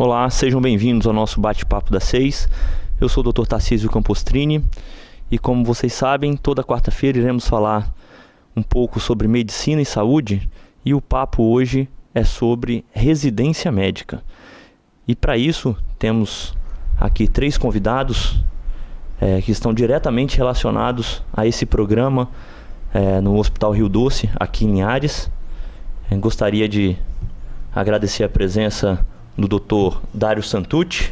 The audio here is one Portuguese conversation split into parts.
Olá, sejam bem-vindos ao nosso bate-papo das 6. Eu sou o Dr. Tarcísio Campostrini e, como vocês sabem, toda quarta-feira iremos falar um pouco sobre medicina e saúde, e o papo hoje é sobre residência médica. E para isso temos aqui 3 convidados que estão diretamente relacionados a esse programa no Hospital Rio Doce, aqui em Linhares. Gostaria de agradecer a presença do Dr. Dário Santucci,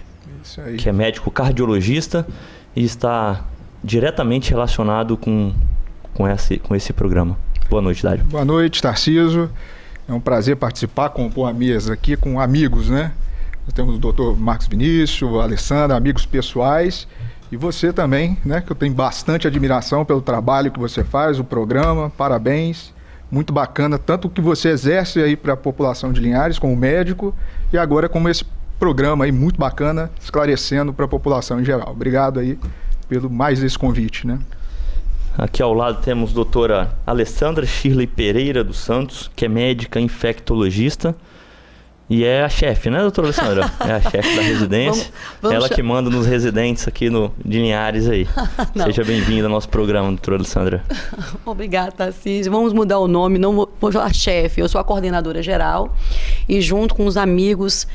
que é médico cardiologista e está diretamente relacionado com esse programa. Boa noite, Dário. Boa noite, Tarcísio. É um prazer participar, compor a mesa aqui com amigos, né? Nós temos o Dr. Marcos Vinícius, a Alessandra, amigos pessoais, e você também, né? Que eu tenho bastante admiração pelo trabalho que você faz, o programa, parabéns. Muito bacana, tanto o que você exerce aí para a população de Linhares como médico, e agora como esse programa aí muito bacana, esclarecendo para a população em geral. Obrigado aí pelo mais esse convite, né? Aqui ao lado temos a doutora Alessandra Shirley Pereira dos Santos, que é médica infectologista e é a chefe, né, doutora Alessandra? É a chefe da residência. Ela que manda nos residentes aqui de Linhares aí. Seja bem-vinda ao nosso programa, doutora Alessandra. Obrigada, Tarcísio. Vamos mudar o nome, não vou falar chefe, eu sou a coordenadora geral e junto com os amigos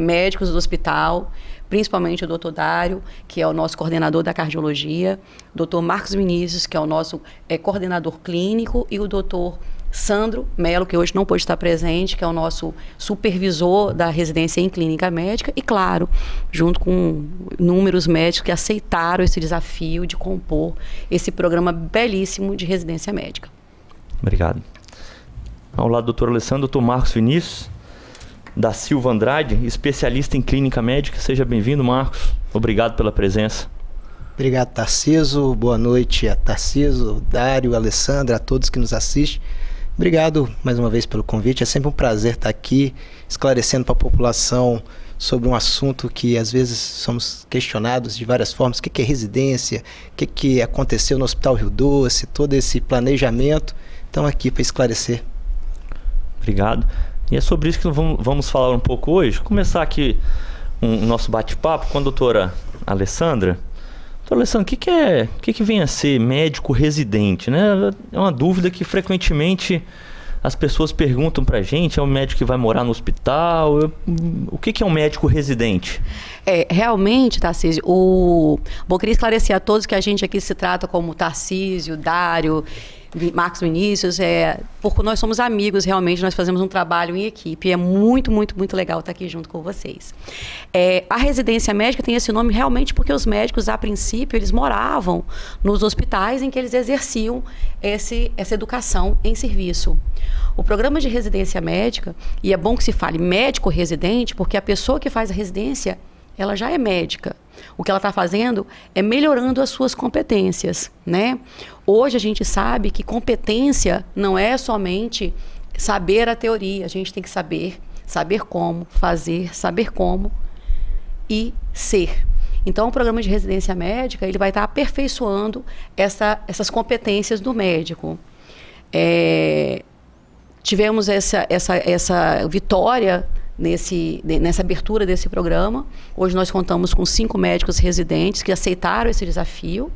médicos do hospital, principalmente o doutor Dário, que é o nosso coordenador da cardiologia, o doutor Marcos Vinícius, que é o nosso coordenador clínico, e o doutor Sandro Melo, que hoje não pôde estar presente, que é o nosso supervisor da residência em clínica médica, e claro, junto com inúmeros médicos que aceitaram esse desafio de compor esse programa belíssimo de residência médica. Obrigado. Ao lado do doutor Alessandro, doutor Marcos Vinícius da Silva Andrade, especialista em clínica médica. Seja bem-vindo, Marcos. Obrigado pela presença. Obrigado, Tarcísio. Boa noite a Tarcísio, Dário, Alessandra, a todos que nos assistem. Obrigado mais uma vez pelo convite. É sempre um prazer estar aqui esclarecendo para a população sobre um assunto que às vezes somos questionados de várias formas. O que é residência? O que aconteceu no Hospital Rio Doce? Todo esse planejamento. Então, aqui para esclarecer. Obrigado. E é sobre isso que vamos falar um pouco hoje. Vou começar aqui o nosso bate-papo com a doutora Alessandra. Doutora Alessandra, o que vem a ser médico residente, né? É uma dúvida que frequentemente as pessoas perguntam pra gente. É um médico que vai morar no hospital? O que é um médico residente? Realmente, Tarcísio, eu queria esclarecer a todos que a gente aqui se trata como Tarcísio, Dário, Marcos Vinícius, porque nós somos amigos, realmente, nós fazemos um trabalho em equipe, é muito, muito, muito legal estar aqui junto com vocês. A residência médica tem esse nome realmente porque os médicos, a princípio, eles moravam nos hospitais em que eles exerciam essa educação em serviço. O programa de residência médica, e é bom que se fale médico residente, porque a pessoa que faz a residência, ela já é médica. O que ela está fazendo é melhorando as suas competências, né? Hoje a gente sabe que competência não é somente saber a teoria, a gente tem que saber como, fazer, saber como e ser. Então, o programa de residência médica, ele vai estar aperfeiçoando essas competências do médico. Tivemos essa vitória nessa abertura desse programa. Hoje nós contamos com 5 médicos residentes que aceitaram esse desafio,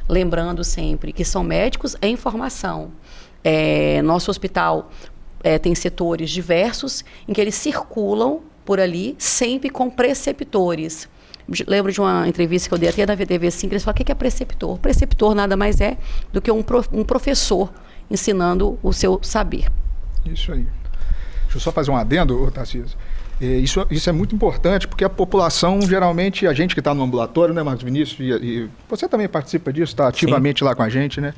lembrando sempre que são médicos em formação. Nosso hospital tem setores diversos em que eles circulam por ali, sempre com preceptores. Lembro de uma entrevista que eu dei até na VTV5, eles falam: o que é preceptor? Preceptor nada mais é do que um professor ensinando o seu saber. Isso aí. Deixa eu só fazer um adendo, Tarcísio. Isso é muito importante, porque a população, geralmente, a gente que está no ambulatório, né, Marcos Vinícius, e você também participa disso, está ativamente Sim. lá com a gente, né?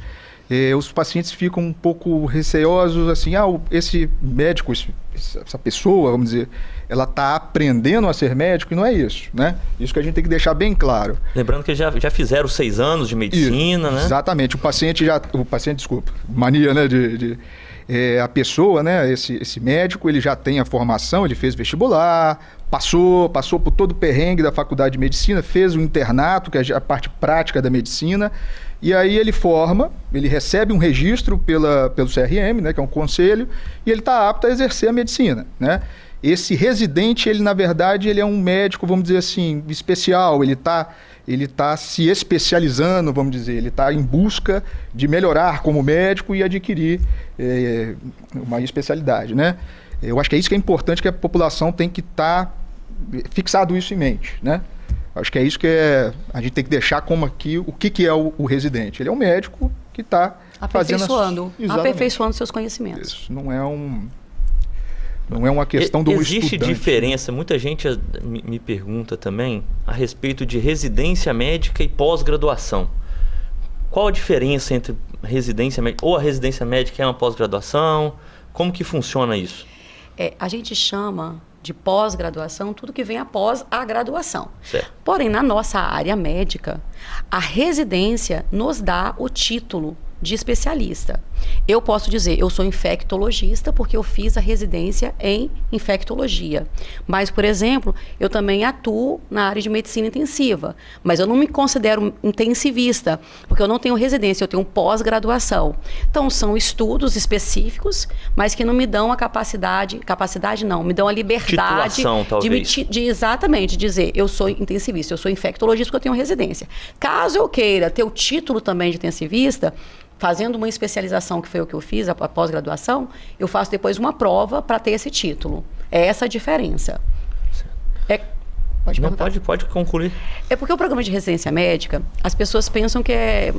Os pacientes ficam um pouco receosos, assim, esse médico, essa pessoa, vamos dizer, ela está aprendendo a ser médico, e não é isso, né? Isso que a gente tem que deixar bem claro. Lembrando que já fizeram 6 anos de medicina, né? Exatamente, desculpa, mania, né, a pessoa, né, esse médico, ele já tem a formação, ele fez vestibular, passou por todo o perrengue da faculdade de medicina, fez o internato, que é a parte prática da medicina, e aí ele recebe um registro pelo CRM, né, que é um conselho, e ele está apto a exercer a medicina, né? esse residente, ele na verdade, ele é um médico, vamos dizer assim, especial, ele tá se especializando, vamos dizer, ele está em busca de melhorar como médico e adquirir uma especialidade, né? Eu acho que é isso que é importante, que a população tem que estar fixado isso em mente, né? Acho que é isso que a gente tem que deixar como aqui, o que é o residente. Ele é um médico que está aperfeiçoando seus conhecimentos. Isso, não é uma questão do estudante. Existe diferença, muita gente me pergunta também a respeito de residência médica e pós-graduação. Qual a diferença entre residência médica, ou a residência médica é uma pós-graduação? Como que funciona isso? A gente chama de pós-graduação tudo que vem após a graduação. Certo. Porém, na nossa área médica, a residência nos dá o título de especialista. Eu posso dizer, eu sou infectologista porque eu fiz a residência em infectologia. Mas, por exemplo, eu também atuo na área de medicina intensiva. Mas eu não me considero intensivista, porque eu não tenho residência, eu tenho pós-graduação. Então, são estudos específicos, mas que não me dão a capacidade não, me dão a liberdade titulação, talvez. de exatamente dizer, eu sou intensivista, eu sou infectologista porque eu tenho residência. Caso eu queira ter o título também de intensivista, fazendo uma especialização, que foi o que eu fiz, a pós-graduação, eu faço depois uma prova para ter esse título. É essa a diferença. Pode concluir. É porque o programa de residência médica, as pessoas pensam que é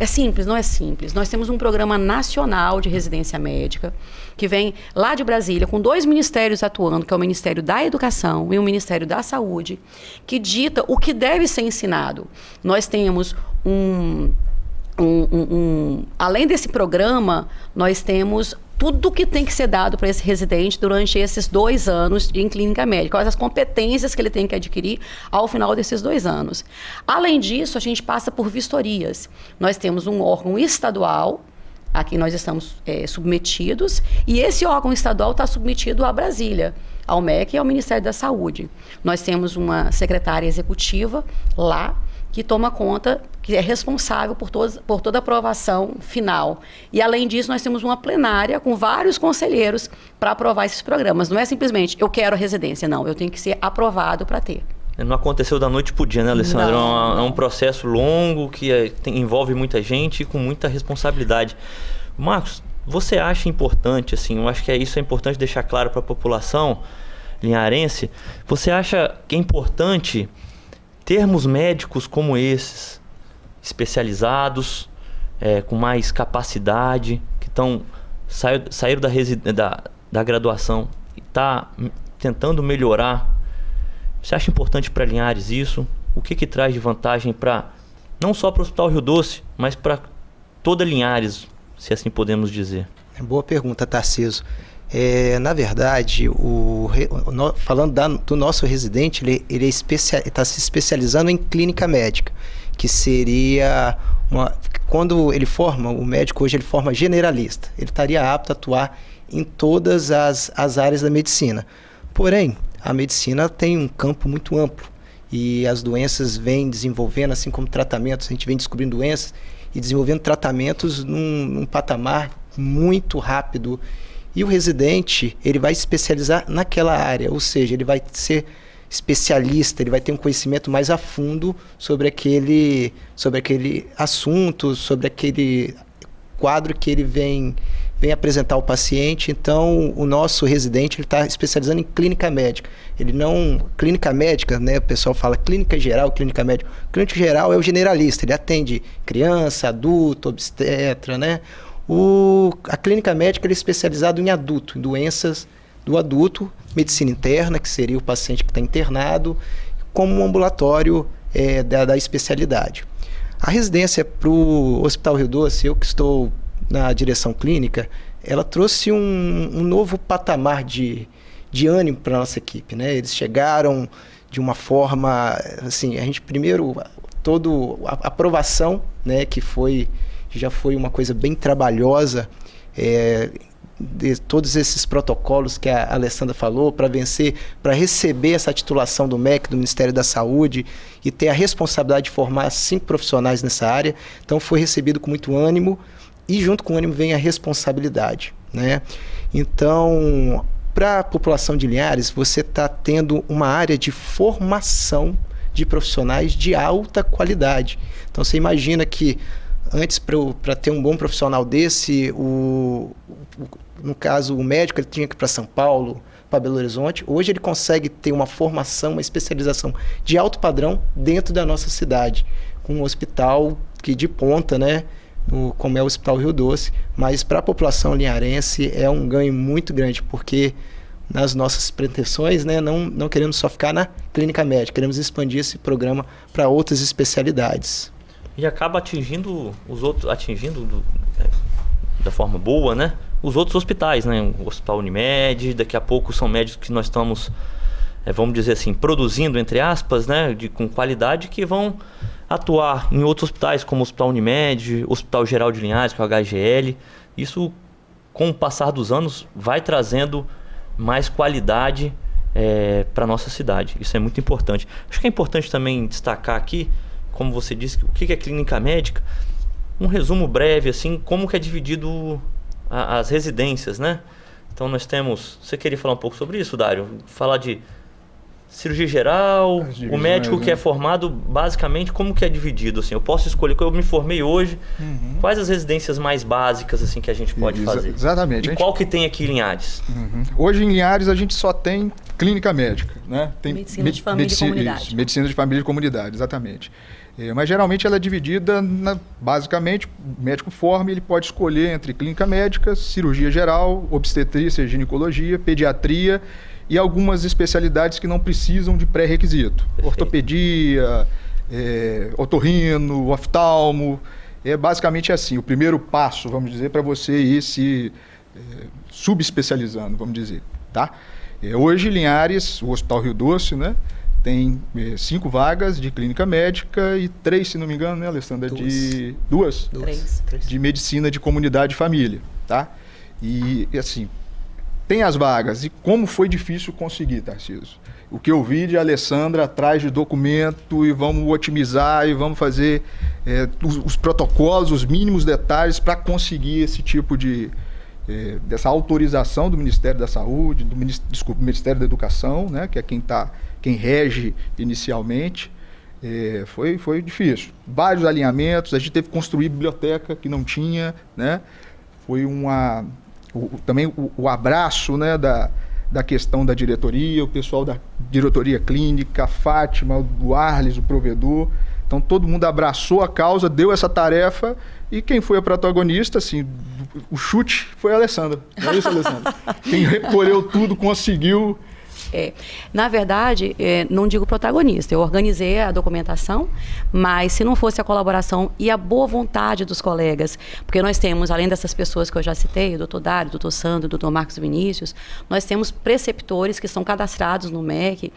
simples, não é simples. Nós temos um programa nacional de residência médica, que vem lá de Brasília, com 2 ministérios atuando, que é o Ministério da Educação e o Ministério da Saúde, que dita o que deve ser ensinado. Nós temos além desse programa, nós temos tudo que tem que ser dado para esse residente durante esses 2 anos em clínica médica, quais as competências que ele tem que adquirir ao final desses 2 anos. Além disso, a gente passa por vistorias. Nós temos um órgão estadual, a quem nós estamos submetidos, e esse órgão estadual está submetido a Brasília, ao MEC e ao Ministério da Saúde. Nós temos uma secretária executiva lá, que toma conta, que é responsável por toda a aprovação final. E, além disso, nós temos uma plenária com vários conselheiros para aprovar esses programas. Não é simplesmente, eu quero a residência, não. Eu tenho que ser aprovado para ter. Não aconteceu da noite para o dia, né, Alessandra? Não. É um processo longo que envolve muita gente e com muita responsabilidade. Marcos, você acha importante, assim, eu acho que isso é importante deixar claro para a população linharense, você acha que é importante termos médicos como esses, especializados, com mais capacidade, que saíram da graduação e está tentando melhorar? Você acha importante para Linhares isso? O que traz de vantagem não só para o Hospital Rio Doce, mas para toda Linhares, se assim podemos dizer? Boa pergunta, Tarcísio. Na verdade, falando do nosso residente, ele está se especializando em clínica médica, que seria quando ele forma, o médico hoje ele forma generalista, ele estaria apto a atuar em todas as áreas da medicina. Porém, a medicina tem um campo muito amplo e as doenças vêm desenvolvendo, assim como tratamentos, a gente vem descobrindo doenças e desenvolvendo tratamentos num patamar muito rápido. E o residente, ele vai se especializar naquela área, ou seja, ele vai ser especialista, ele vai ter um conhecimento mais a fundo sobre aquele assunto, sobre aquele quadro que ele vem apresentar ao paciente. Então, o nosso residente está especializando em clínica médica. Clínica médica, né, o pessoal fala clínica geral, clínica médica. Clínica geral é o generalista, ele atende criança, adulto, obstetra, né? A clínica médica ele é especializado em adulto, em doenças do adulto, medicina interna, que seria o paciente que está internado, como um ambulatório da especialidade. A residência para o Hospital Rio Doce, eu que estou na direção clínica, ela trouxe um novo patamar de ânimo para a nossa equipe, né? Eles chegaram de uma forma, assim, a gente primeiro, a aprovação, né, que já foi uma coisa bem trabalhosa, de todos esses protocolos que a Alessandra falou, para receber essa titulação do MEC, do Ministério da Saúde, e ter a responsabilidade de formar 5 profissionais nessa área. Então foi recebido com muito ânimo, e junto com o ânimo vem a responsabilidade, né? Então, para a população de Linhares, você está tendo uma área de formação de profissionais de alta qualidade. Então, você imagina que antes, para ter um bom profissional desse, no caso, o médico, ele tinha que ir para São Paulo, para Belo Horizonte. Hoje ele consegue ter uma formação, uma especialização de alto padrão dentro da nossa cidade, com um hospital que de ponta, né, como é o Hospital Rio Doce. Mas para a população linharense é um ganho muito grande, porque nas nossas pretensões, né, não queremos só ficar na clínica médica, queremos expandir esse programa para outras especialidades. E acaba atingindo os outros, da forma boa, né, os outros hospitais, né, o Hospital Unimed, daqui a pouco são médicos que nós estamos, vamos dizer assim, produzindo, entre aspas, né, com qualidade, que vão atuar em outros hospitais, como o Hospital Unimed, Hospital Geral de Linhares, que é o HGL. Isso, com o passar dos anos, vai trazendo mais qualidade para a nossa cidade. Isso é muito importante. Acho que é importante também destacar aqui, como você disse, o que é clínica médica. Um resumo breve, assim, como que é dividido as residências, né? Então nós temos... Você queria falar um pouco sobre isso, Dário? Falar de cirurgia geral, o médico que é formado, basicamente, como que é dividido? Assim, eu posso escolher, eu me formei hoje, quais as residências mais básicas assim, que a gente pode fazer? Exatamente. E qual que tem aqui em Linhares? Hoje em Linhares a gente só tem clínica médica, né? Tem medicina de família e comunidade. Isso, medicina de família e comunidade, exatamente. Mas geralmente ela é dividida, basicamente, o médico forma, ele pode escolher entre clínica médica, cirurgia geral, obstetrícia, ginecologia, pediatria e algumas especialidades que não precisam de pré-requisito. Ortopedia, otorrino, oftalmo. Basicamente assim, o primeiro passo, vamos dizer, para você ir se subespecializando, vamos dizer. Tá? Hoje, Linhares, o Hospital Rio Doce, né, tem 5 vagas de clínica médica e 3, se não me engano, né, Alessandra? Duas? Três. De medicina de comunidade e família. Tá? E assim... Tem as vagas. E como foi difícil conseguir, Tarcísio? O que eu vi de Alessandra atrás de documento e vamos otimizar e vamos fazer os protocolos, os mínimos detalhes para conseguir esse tipo dessa autorização do Ministério da Saúde, do Ministério da Educação, né, que é quem rege inicialmente. Foi difícil. Vários alinhamentos, a gente teve que construir biblioteca que não tinha, né? Foi também o abraço, né, da questão da diretoria, o pessoal da diretoria clínica, a Fátima, o Arles, o provedor. Então todo mundo abraçou a causa, deu essa tarefa e quem foi a protagonista, assim, o chute foi a Alessandra. Não é isso, Alessandra? Quem recolheu tudo, conseguiu... Na verdade, não digo protagonista, eu organizei a documentação, mas se não fosse a colaboração e a boa vontade dos colegas, porque nós temos, além dessas pessoas que eu já citei, o doutor Dário, o doutor Sandro, o doutor Marcos Vinícius, nós temos preceptores que são cadastrados no MEC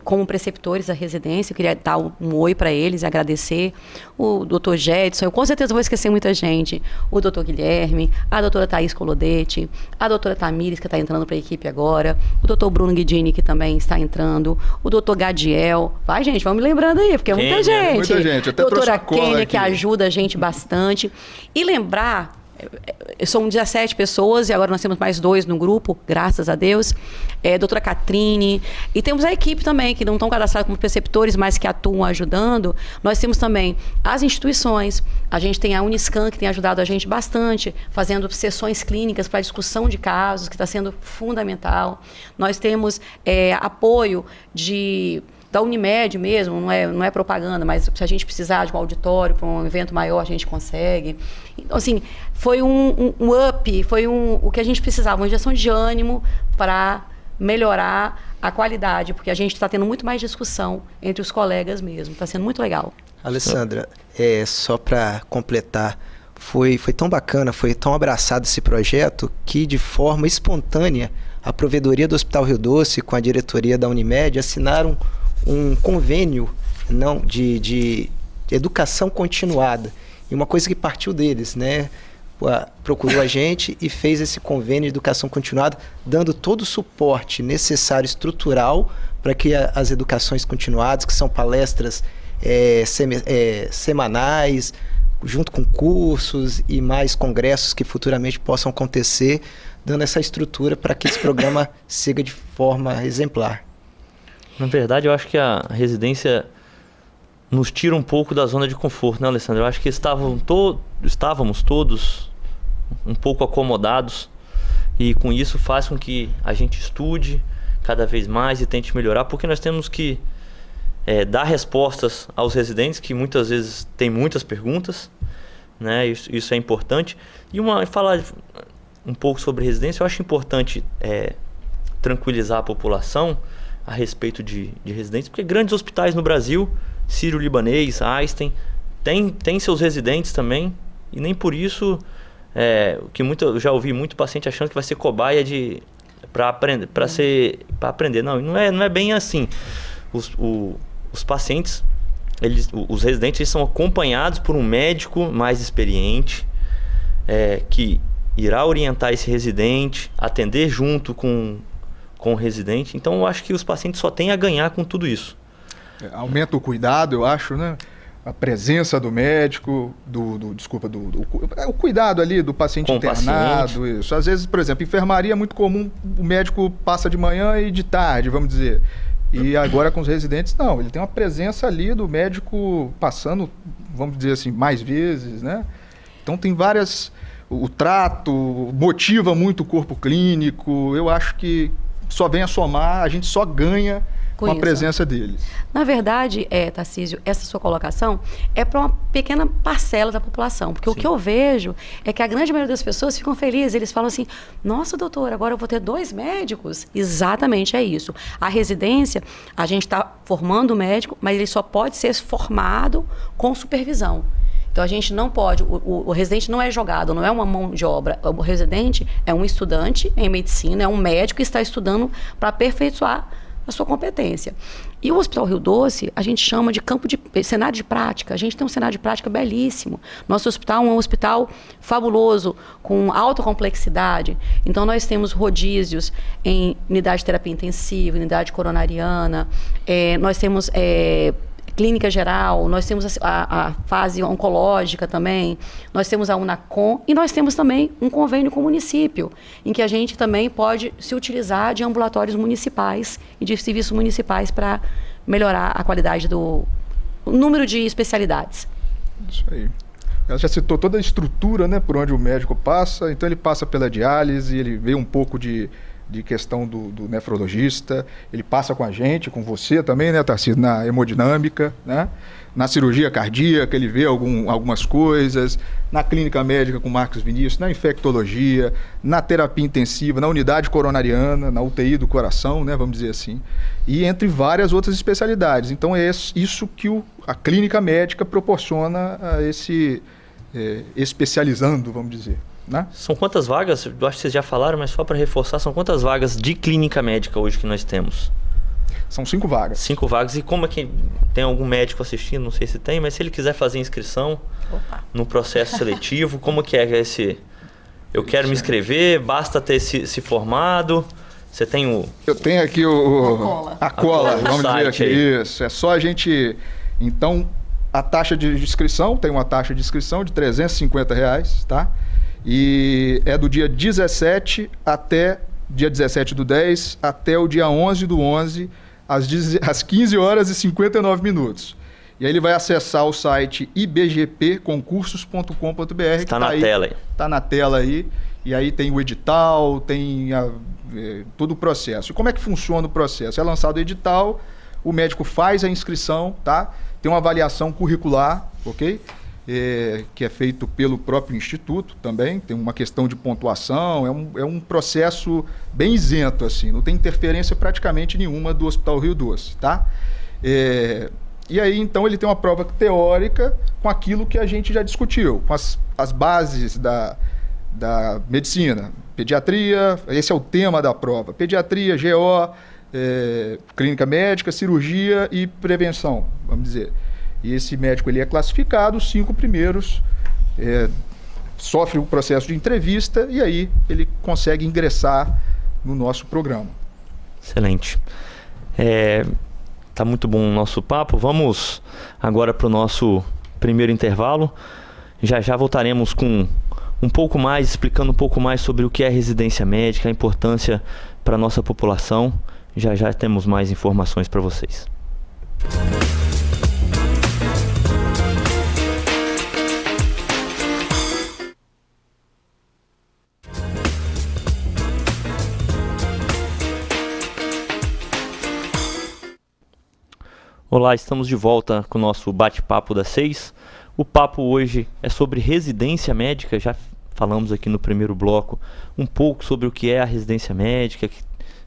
como preceptores da residência. Eu queria dar um oi para eles e agradecer. O doutor Jedson, eu com certeza vou esquecer muita gente, o doutor Guilherme, a doutora Thaís Colodetti, a doutora Tamires, que está entrando para a equipe agora, o doutor Bruno Guidini, que também está entrando, o doutor Gadiel. Vai, gente, vamos me lembrando aí, porque é muita gente. Muita gente. Até doutora Kênia, que ajuda a gente bastante. E lembrar, são 17 pessoas e agora nós temos mais 2 no grupo, graças a Deus. Doutora Catrine. E temos a equipe também, que não estão cadastrados como preceptores, mas que atuam ajudando. Nós temos também as instituições. A gente tem a Uniscan, que tem ajudado a gente bastante, fazendo sessões clínicas para discussão de casos, que está sendo fundamental. Nós temos apoio da Unimed mesmo, não é propaganda, mas se a gente precisar de um auditório para um evento maior, a gente consegue. Então, assim, foi um up, foi o que a gente precisava, uma injeção de ânimo para melhorar a qualidade, porque a gente está tendo muito mais discussão entre os colegas mesmo, está sendo muito legal. Alessandra, só para completar, foi tão bacana, foi tão abraçado esse projeto que, de forma espontânea, a provedoria do Hospital Rio Doce com a diretoria da Unimed assinaram um convênio de educação continuada. E uma coisa que partiu deles, né? Procurou a gente e fez esse convênio de educação continuada, dando todo o suporte necessário, estrutural, para que as educações continuadas, que são palestras semanais, junto com cursos e mais congressos que futuramente possam acontecer, dando essa estrutura para que esse programa siga de forma exemplar. Na verdade, eu acho que a residência nos tira um pouco da zona de conforto, né, Alessandro? Eu acho que estávamos todos um pouco acomodados, e com isso faz com que a gente estude cada vez mais e tente melhorar, porque nós temos que dar respostas aos residentes, que muitas vezes têm muitas perguntas, né? Isso é importante. E falar um pouco sobre residência, eu acho importante tranquilizar a população a respeito de residentes, porque grandes hospitais no Brasil, Sírio-Libanês, Einstein, tem seus residentes também, e nem por isso, eu já ouvi muito paciente achando que vai ser cobaia para aprender. Não é bem assim. Os pacientes, os residentes, eles são acompanhados por um médico mais experiente, que irá orientar esse residente, atender junto com o residente. Então eu acho que os pacientes só têm a ganhar com tudo isso. Aumenta o cuidado, eu acho, né? A presença do médico, o cuidado ali do paciente com internado, paciente. Isso. Às vezes, por exemplo, enfermaria é muito comum, o médico passa de manhã e de tarde, vamos dizer. E agora com os residentes, não, ele tem uma presença ali do médico passando, vamos dizer assim, mais vezes, né? Então tem várias... O trato motiva muito o corpo clínico, eu acho que só vem a somar, a gente só ganha com a presença deles. Na verdade, Tarcísio, essa sua colocação é para uma pequena parcela da população, porque o que eu vejo é que a grande maioria das pessoas ficam felizes, eles falam assim, nossa, doutor, agora eu vou ter 2 médicos. Exatamente, é isso. A residência, a gente está formando o médico, mas ele só pode ser formado com supervisão. Então, a gente não pode, o residente não é jogado, não é uma mão de obra. O residente é um estudante em medicina, é um médico que está estudando para aperfeiçoar a sua competência. E o Hospital Rio Doce, a gente chama de cenário de prática. A gente tem um cenário de prática belíssimo. Nosso hospital é um hospital fabuloso, com alta complexidade. Então, nós temos rodízios em unidade de terapia intensiva, unidade coronariana, nós temos... clínica geral, nós temos a fase oncológica também, nós temos a Unacom e nós temos também um convênio com o município, em que a gente também pode se utilizar de ambulatórios municipais e de serviços municipais para melhorar a qualidade do número de especialidades. Isso aí. Ela já citou toda a estrutura, né, por onde o médico passa, então ele passa pela diálise, ele vê um pouco de questão do nefrologista, ele passa com a gente, com você também, né, Tarcísio, na hemodinâmica, né? Na cirurgia cardíaca, ele vê algumas coisas, na clínica médica com Marcos Vinícius, na infectologia, na terapia intensiva, na unidade coronariana, na UTI do coração, né, vamos dizer assim, e entre várias outras especialidades. Então é isso que a clínica médica proporciona a esse especializando, vamos dizer. Né? São quantas vagas? Eu acho que vocês já falaram, mas só para reforçar, são quantas vagas de clínica médica hoje que nós temos? São 5 vagas. 5 vagas. E como é que tem algum médico assistindo? Não sei se tem, mas se ele quiser fazer inscrição no processo seletivo, como que é esse... Eu quero me inscrever, basta ter se formado. Você tem o... Eu tenho aqui a cola, vamos dizer aqui. Isso, é só a gente... Então, a taxa de inscrição, tem uma taxa de inscrição de R$350, tá? E é do dia 17 até dia 17/10 até o dia 11/11 às 15 horas e 59 minutos. E aí ele vai acessar o site ibgpconcursos.com.br. Está na tela aí. Está na tela aí. E aí tem o edital, tem todo o processo. E como é que funciona o processo? É lançado o edital, o médico faz a inscrição, tá? Tem uma avaliação curricular, ok? Que é feito pelo próprio instituto também, tem uma questão de pontuação, é um processo bem isento, assim, não tem interferência praticamente nenhuma do Hospital Rio Doce, tá? E aí, então, ele tem uma prova teórica com aquilo que a gente já discutiu, com as bases da medicina, pediatria, esse é o tema da prova, pediatria, GO, clínica médica, cirurgia e prevenção, vamos dizer. E esse médico ele é classificado, os 5 primeiros sofre o processo de entrevista e aí ele consegue ingressar no nosso programa. Excelente. Tá muito bom o nosso papo. Vamos agora para o nosso primeiro intervalo. Já já voltaremos com um pouco mais, explicando um pouco mais sobre o que é residência médica, a importância para a nossa população. Já já temos mais informações para vocês. Olá, estamos de volta com o nosso bate-papo das 6. O papo hoje é sobre residência médica. Já falamos aqui no primeiro bloco um pouco sobre o que é a residência médica,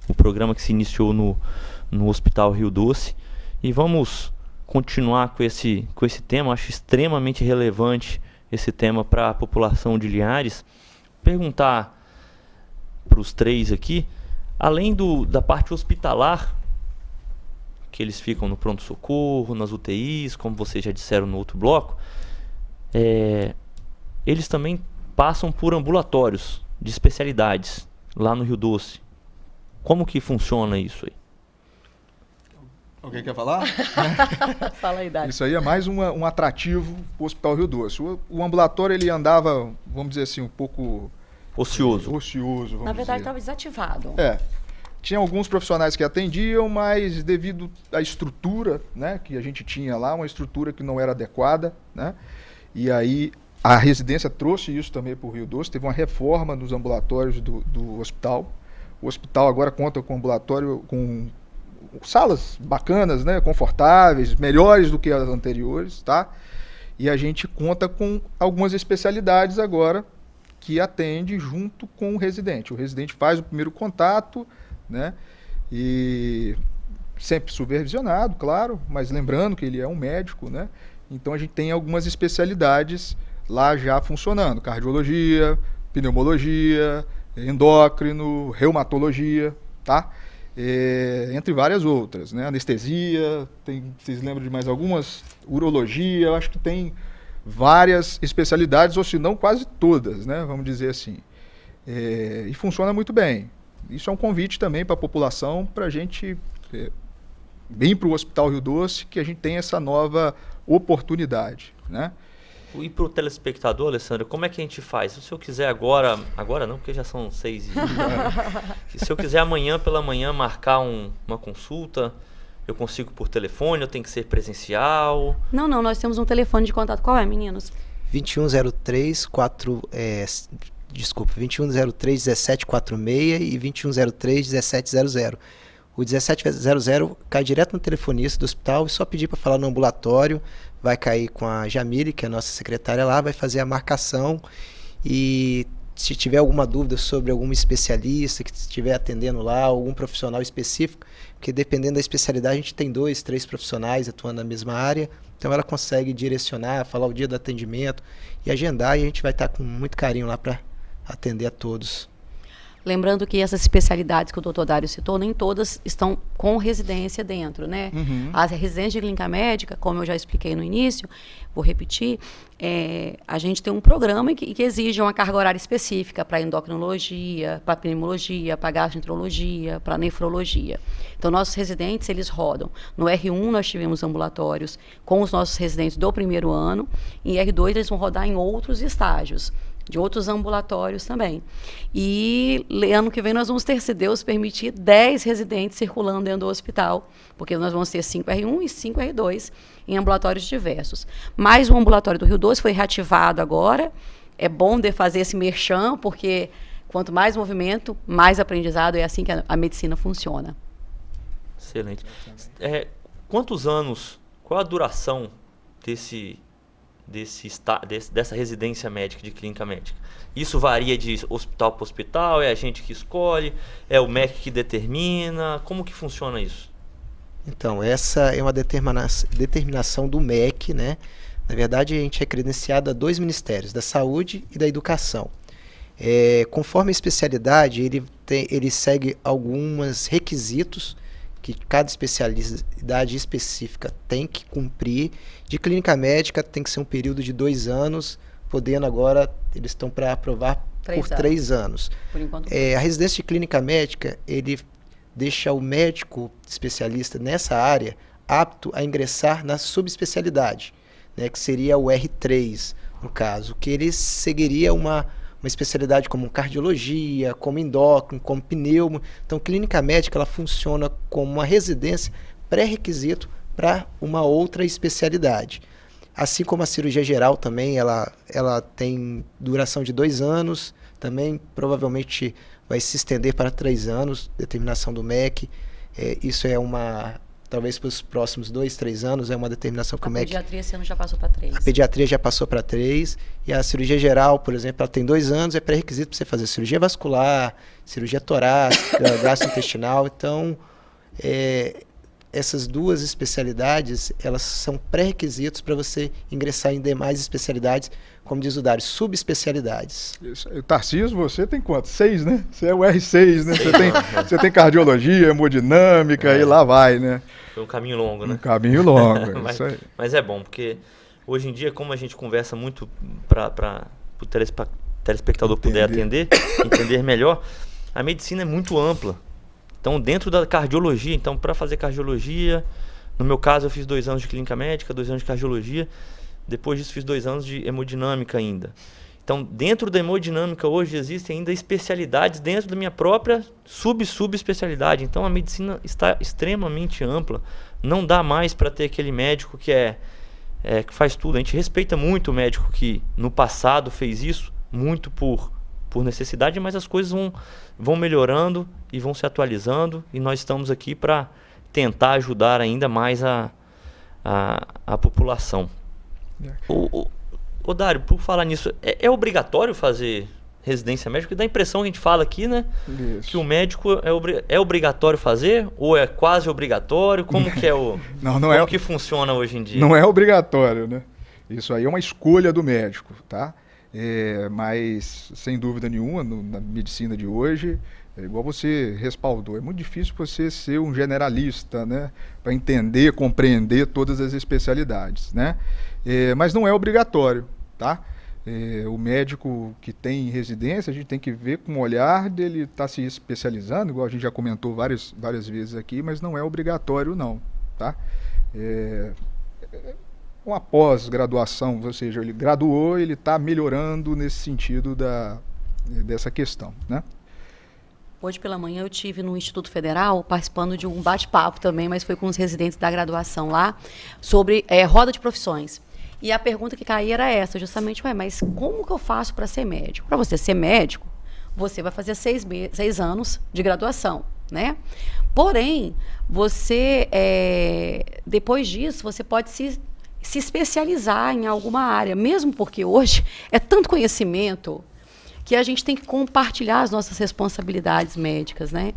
o programa que se iniciou no Hospital Rio Doce. E vamos continuar com esse tema. Acho extremamente relevante esse tema para a população de Linhares. Perguntar para os três aqui, além da parte hospitalar, que eles ficam no pronto-socorro, nas UTIs, como vocês já disseram no outro bloco, eles também passam por ambulatórios de especialidades lá no Rio Doce. Como que funciona isso aí? Alguém quer falar? Fala aí, Dário. Isso aí é mais um atrativo para o Hospital Rio Doce. O ambulatório ele andava, vamos dizer assim, um pouco... Ocioso. Ocioso, Na verdade, estava desativado. Tinha alguns profissionais que atendiam, mas devido à estrutura, né, que a gente tinha lá, uma estrutura que não era adequada, né, e aí a residência trouxe isso também para o Rio Doce, teve uma reforma nos ambulatórios do hospital. O hospital agora conta com ambulatório, com salas bacanas, né, confortáveis, melhores do que as anteriores, tá? E a gente conta com algumas especialidades agora que atende junto com o residente. O residente faz o primeiro contato, né? E sempre supervisionado, claro, mas lembrando que ele é um médico, né? Então a gente tem algumas especialidades lá já funcionando: cardiologia, pneumologia, endócrino, reumatologia, tá? Entre várias outras, né? Anestesia, vocês lembram de mais algumas? Urologia, eu acho que tem várias especialidades, ou se não quase todas, né? Vamos dizer assim. E funciona muito bem. Isso é um convite também para a população, para a gente vir para o Hospital Rio Doce, que a gente tem essa nova oportunidade, né? E para o telespectador, Alessandro, como é que a gente faz? Se eu quiser agora não, porque já são 6 e... Se eu quiser amanhã pela manhã marcar uma consulta, eu consigo por telefone, eu tenho que ser presencial? Não, nós temos um telefone de contato. Qual é, meninos? 2103-1746 e 2103-1700. O 1700 cai direto no telefonista do hospital e só pedir para falar no ambulatório. Vai cair com a Jamile, que é a nossa secretária lá, vai fazer a marcação. E se tiver alguma dúvida sobre algum especialista que estiver atendendo lá, algum profissional específico, porque dependendo da especialidade a gente tem 2, 3 profissionais atuando na mesma área, então ela consegue direcionar, falar o dia do atendimento e agendar, e a gente vai estar com muito carinho lá para atender a todos. Lembrando que essas especialidades que o doutor Dário citou, nem todas estão com residência dentro, né? Uhum. As residências de clínica médica, como eu já expliquei no início, vou repetir, a gente tem um programa que exige uma carga horária específica para endocrinologia, para pneumologia, para gastroenterologia, para nefrologia. Então, nossos residentes, eles rodam. No R1, nós tivemos ambulatórios com os nossos residentes do primeiro ano, em R2, eles vão rodar em outros estágios, de outros ambulatórios também. E ano que vem nós vamos ter, se Deus permitir, 10 residentes circulando dentro do hospital, porque nós vamos ter 5R1 e 5R2 em ambulatórios diversos. Mas o ambulatório do Rio Doce foi reativado agora. É bom de fazer esse merchan, porque quanto mais movimento, mais aprendizado. É assim que a medicina funciona. Excelente. Quantos anos, qual a duração dessa residência médica, de clínica médica? Isso varia de hospital para hospital? É a gente que escolhe? É o MEC que determina? Como que funciona isso? Então, essa é uma determinação do MEC, né? Na verdade, a gente é credenciado a 2 ministérios, da Saúde e da Educação. Conforme a especialidade, ele segue alguns requisitos que cada especialidade específica tem que cumprir. De clínica médica tem que ser um período de 2 anos, podendo agora, eles estão para aprovar por 3 anos. Por enquanto. A residência de clínica médica, ele deixa o médico especialista nessa área apto a ingressar na subespecialidade, né, que seria o R3, no caso, que ele seguiria uma especialidade como cardiologia, como endócrino, como pneumo. Então, clínica médica ela funciona como uma residência pré-requisito para uma outra especialidade. Assim como a cirurgia geral também, ela tem duração de 2 anos, também provavelmente vai se estender para 3 anos, determinação do MEC. Isso é talvez para os próximos 2, 3 anos, é uma determinação que o MEC... A pediatria esse ano já passou para 3. A pediatria já passou para 3, e a cirurgia geral, por exemplo, ela tem 2 anos, é pré-requisito para você fazer cirurgia vascular, cirurgia torácica, gastrointestinal. Então, essas 2 especialidades, elas são pré-requisitos para você ingressar em demais especialidades, como diz o Dário, subespecialidades. Tarcísio, você tem quanto? 6, né? Você é o R6, né? Você tem cardiologia, hemodinâmica, e lá vai, né? Foi um caminho longo, né? Um caminho longo, isso aí. Mas é bom, porque hoje em dia, como a gente conversa muito para o telespectador poder entender melhor, a medicina é muito ampla. Então, dentro da cardiologia, então, para fazer cardiologia, no meu caso, eu fiz 2 anos de clínica médica, 2 anos de cardiologia, depois disso fiz 2 anos de hemodinâmica ainda. Então, dentro da hemodinâmica, hoje existem ainda especialidades dentro da minha própria subespecialidade. Então, a medicina está extremamente ampla. Não dá mais para ter aquele médico que que faz tudo. A gente respeita muito o médico que no passado fez isso, muito por necessidade, mas as coisas vão melhorando e vão se atualizando, e nós estamos aqui para tentar ajudar ainda mais a população. Ô Dário, por falar nisso, é obrigatório fazer residência médica? Dá a impressão que a gente fala aqui, né? Isso. Que o médico é obrigatório fazer, ou é quase obrigatório? Como que é como que funciona hoje em dia? Não é obrigatório, né? Isso aí é uma escolha do médico, tá? Mas, sem dúvida nenhuma, na medicina de hoje, igual você respaldou, é muito difícil você ser um generalista, né? Para entender, compreender todas as especialidades, né? Mas não é obrigatório, tá? O médico que tem residência, a gente tem que ver com o olhar dele estar se especializando, igual a gente já comentou várias vezes aqui, mas não é obrigatório não, tá? Uma pós-graduação, ou seja, ele graduou, ele está melhorando nesse sentido dessa questão, né? Hoje pela manhã eu estive no Instituto Federal participando de um bate-papo também, mas foi com os residentes da graduação lá, sobre roda de profissões. E a pergunta que caía era essa, justamente, mas como que eu faço para ser médico? Para você ser médico, você vai fazer 6 anos de graduação, né? Porém, você, depois disso, você pode se especializar em alguma área, mesmo porque hoje é tanto conhecimento que a gente tem que compartilhar as nossas responsabilidades médicas, né?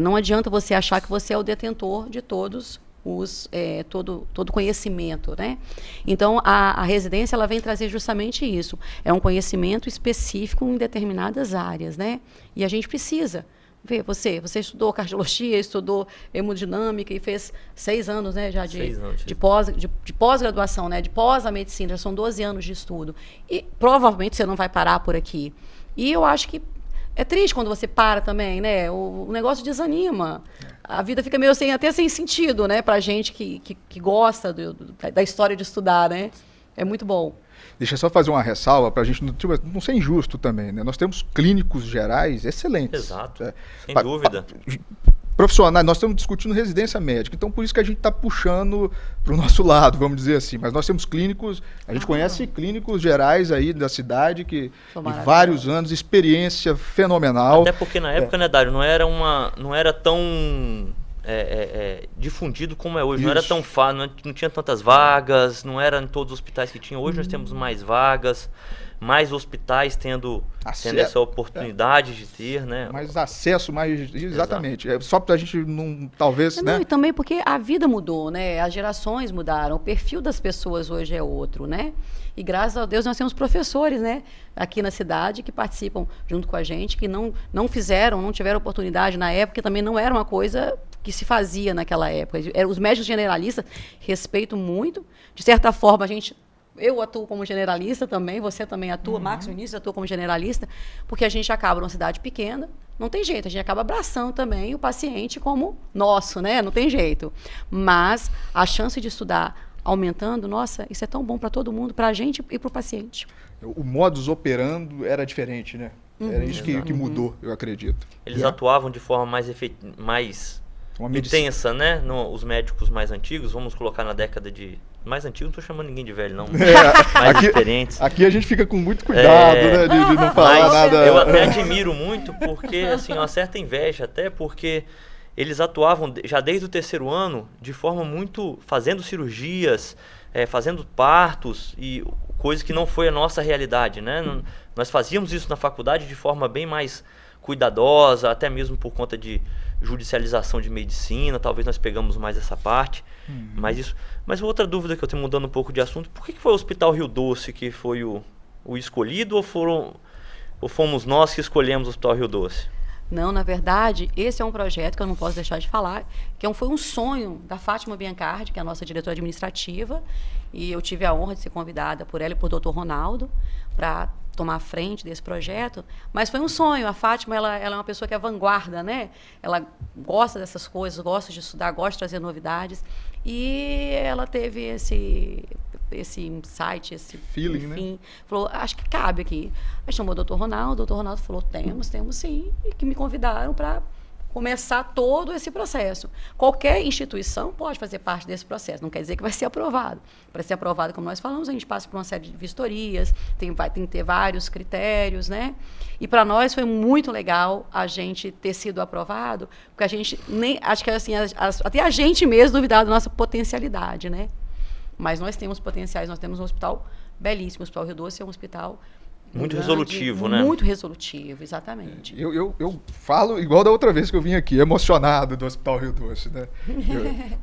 Não adianta você achar que você é o detentor de todos todo conhecimento, né? Então, a residência ela vem trazer justamente isso. É um conhecimento específico em determinadas áreas, né? E a gente precisa ver, você estudou cardiologia, estudou hemodinâmica e fez 6 anos, né, já de pós-graduação, né, de pós a medicina, já são 12 anos de estudo. E provavelmente você não vai parar por aqui. E eu acho que é triste quando você para também, né? O negócio desanima. A vida fica meio até sem sentido, né, pra gente que gosta da história de estudar, né? É muito bom. Deixa eu só fazer uma ressalva para a gente não ser injusto também, né? Nós temos clínicos gerais excelentes. Exato, sem dúvida. Profissionais, nós estamos discutindo residência médica, então por isso que a gente está puxando para o nosso lado, vamos dizer assim. Mas nós temos clínicos, a gente conhece clínicos gerais aí da cidade que de vários anos, experiência fenomenal. Até porque na época, né, Dário, não era tão difundido como é hoje. Isso. Não era tão fácil, não tinha tantas vagas, não era em todos os hospitais que tinha. Hoje nós temos mais vagas, mais hospitais tendo essa oportunidade de ter, né? Mais acesso, exatamente. Só para a gente não, talvez, né? E também porque a vida mudou, né? As gerações mudaram, o perfil das pessoas hoje é outro, né? E graças a Deus nós temos professores, né, aqui na cidade que participam junto com a gente, que não tiveram oportunidade na época, também não era uma coisa que se fazia naquela época. Os médicos generalistas, respeito muito. De certa forma, eu atuo como generalista também, você também atua, Marcos Vinícius atua como generalista, porque a gente acaba numa cidade pequena, não tem jeito, a gente acaba abraçando também o paciente como nosso, né? Não tem jeito. Mas a chance de estudar aumentando, nossa, isso é tão bom para todo mundo, para a gente e para o paciente. O modus operando era diferente, né? Era isso que mudou, eu acredito. Eles atuavam de forma mais intensa, né? Os médicos mais antigos, vamos colocar na década de... Mais antigos, não estou chamando ninguém de velho, não. Mais experientes. Aqui a gente fica com muito cuidado, né? De não falar nada. Eu até admiro muito, porque, assim, uma certa inveja até, porque eles atuavam já desde o terceiro ano de forma muito... fazendo cirurgias, fazendo partos, e coisa que não foi a nossa realidade, né? Nós fazíamos isso na faculdade de forma bem mais cuidadosa, até mesmo por conta de judicialização de medicina, talvez nós pegamos mais essa parte, mas outra dúvida que eu tenho, mudando um pouco de assunto, por que foi o Hospital Rio Doce que foi o escolhido, ou fomos nós que escolhemos o Hospital Rio Doce? Não, na verdade, esse é um projeto que eu não posso deixar de falar, que foi um sonho da Fátima Biancardi, que é a nossa diretora administrativa, e eu tive a honra de ser convidada por ela e por Dr. Ronaldo para tomar a frente desse projeto, mas foi um sonho. A Fátima, ela é uma pessoa que é vanguarda, né? Ela gosta dessas coisas, gosta de estudar, gosta de trazer novidades, e ela teve esse insight, esse feeling, enfim, né? Falou, acho que cabe aqui. Aí chamou o Dr. Ronaldo, o Dr. Ronaldo falou, temos sim, e que me convidaram para começar todo esse processo. Qualquer instituição pode fazer parte desse processo, não quer dizer que vai ser aprovado. Para ser aprovado, como nós falamos, a gente passa por uma série de vistorias, tem que ter vários critérios, né? E para nós foi muito legal a gente ter sido aprovado, porque a gente acho que assim, até a gente mesmo duvidava da nossa potencialidade, né? Mas nós temos potenciais, nós temos um hospital belíssimo, o Hospital Rio Doce é um hospital muito grande, resolutivo, né? Muito resolutivo, exatamente. Eu falo igual da outra vez que eu vim aqui, emocionado do Hospital Rio Doce, né?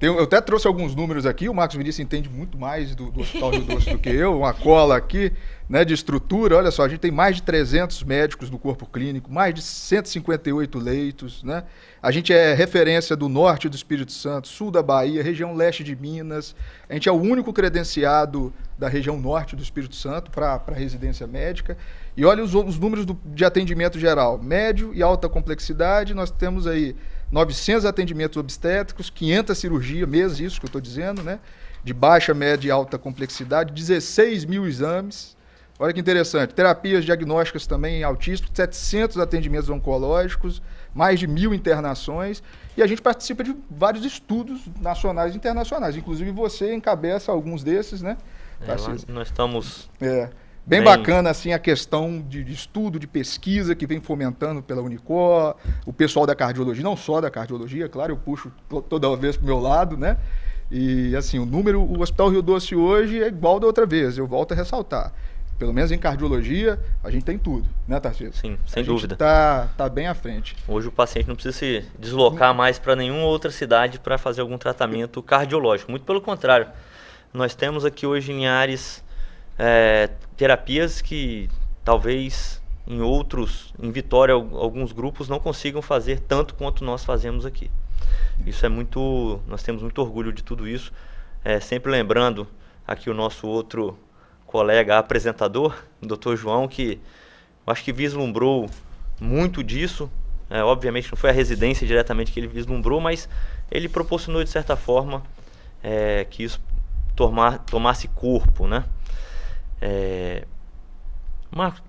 Eu até trouxe alguns números aqui, o Marcos Vinícius entende muito mais do Hospital Rio Doce do que eu, uma cola aqui, né, de estrutura. Olha só, a gente tem mais de 300 médicos no corpo clínico, mais de 158 leitos, né? A gente é referência do norte do Espírito Santo, sul da Bahia, região leste de Minas. A gente é o único credenciado da região norte do Espírito Santo para residência médica. E olha os números de atendimento geral, médio e alta complexidade. Nós temos aí 900 atendimentos obstétricos, 500 cirurgias, mesmo isso que eu estou dizendo, né? De baixa, média e alta complexidade, 16 mil exames. Olha que interessante, terapias diagnósticas também autísticas, 700 atendimentos oncológicos, mais de 1000 internações, e a gente participa de vários estudos nacionais e internacionais, inclusive você encabeça alguns desses, né? Nós estamos... Bem bacana assim, a questão de estudo, de pesquisa que vem fomentando pela Unicor, o pessoal da cardiologia, não só da cardiologia, claro, eu puxo toda vez para o meu lado, né? E assim, o Hospital Rio Doce hoje é igual da outra vez, eu volto a ressaltar. Pelo menos em cardiologia, a gente tem tudo, né, Tarcísio? Sim, sem dúvida. A gente tá bem à frente. Hoje o paciente não precisa se deslocar mais para nenhuma outra cidade para fazer algum tratamento cardiológico. Muito pelo contrário. Nós temos aqui hoje em Ares terapias que talvez em Vitória, alguns grupos não consigam fazer tanto quanto nós fazemos aqui. Isso nós temos muito orgulho de tudo isso. Sempre lembrando aqui o nosso outro colega apresentador, o Dr. João, que eu acho que vislumbrou muito disso. Obviamente não foi a residência diretamente que ele vislumbrou, mas ele proporcionou de certa forma que isso tomasse corpo, né? Marcos,